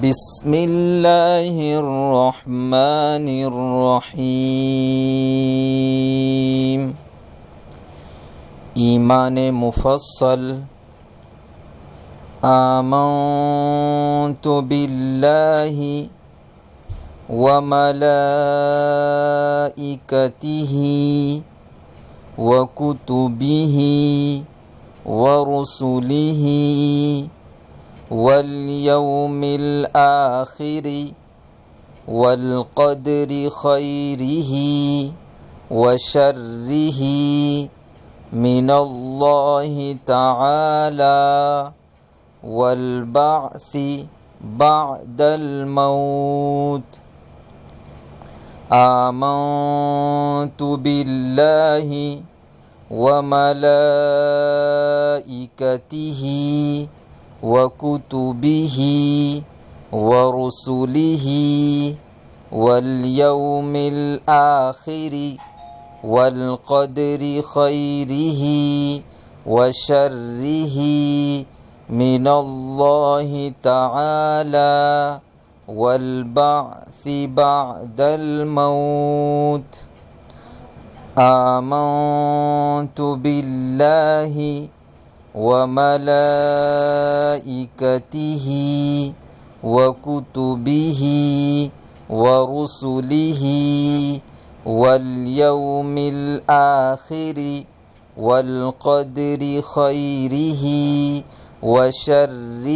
بسم اللہ الرحمن الرحیم۔ ایمان مفصل۔ آمنت باللہ وملائکتہ وکتبہ ورسلہ والیوم الآخر والقدر خیرہ وشرہ من اللہ تعالی والبعث بعد الموت۔ آمنت باللہ وملائکتہ وکتبہ ورسلہ والیوم الآخر والقدر خیرہ وشرہ من اللہ تعالی والبعث بعد الموت۔ آمنت باللہ وملائکتہ وکتبہ ورسلہ والیوم الآخر والقدر خیرہ وشرہ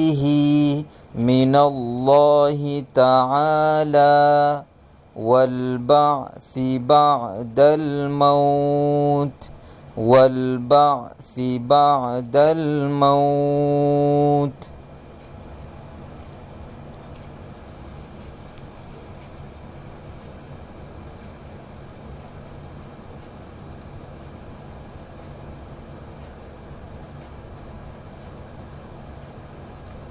من اللہ تعالی والبعث بعد الموت والبعث بعد الموت۔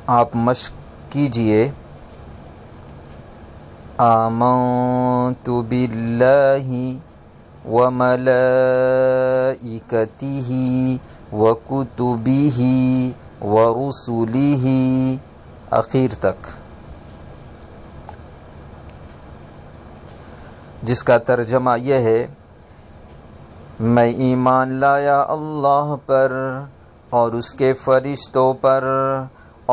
آپ مشق کیجئے۔ آمنت باللہ وملائکتہ وکتبہ ورسلہ اخیر تک، جس کا ترجمہ یہ ہے: میں ایمان لایا اللہ پر اور اس کے فرشتوں پر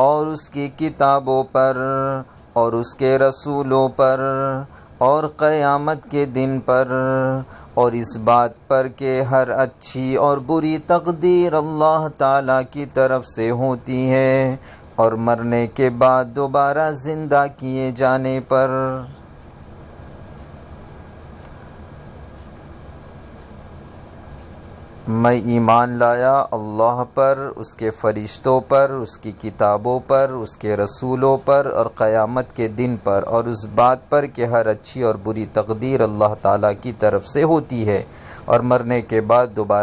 اور اس کی کتابوں پر اور اس کے رسولوں پر اور قیامت کے دن پر، اور اس بات پر کہ ہر اچھی اور بری تقدیر اللہ تعالیٰ کی طرف سے ہوتی ہے، اور مرنے کے بعد دوبارہ زندہ کیے جانے پر۔ میں ایمان لایا اللہ پر، اس کے فرشتوں پر، اس کی کتابوں پر، اس کے رسولوں پر اور قیامت کے دن پر، اور اس بات پر کہ ہر اچھی اور بری تقدیر اللہ تعالیٰ کی طرف سے ہوتی ہے، اور مرنے کے بعد دوبارہ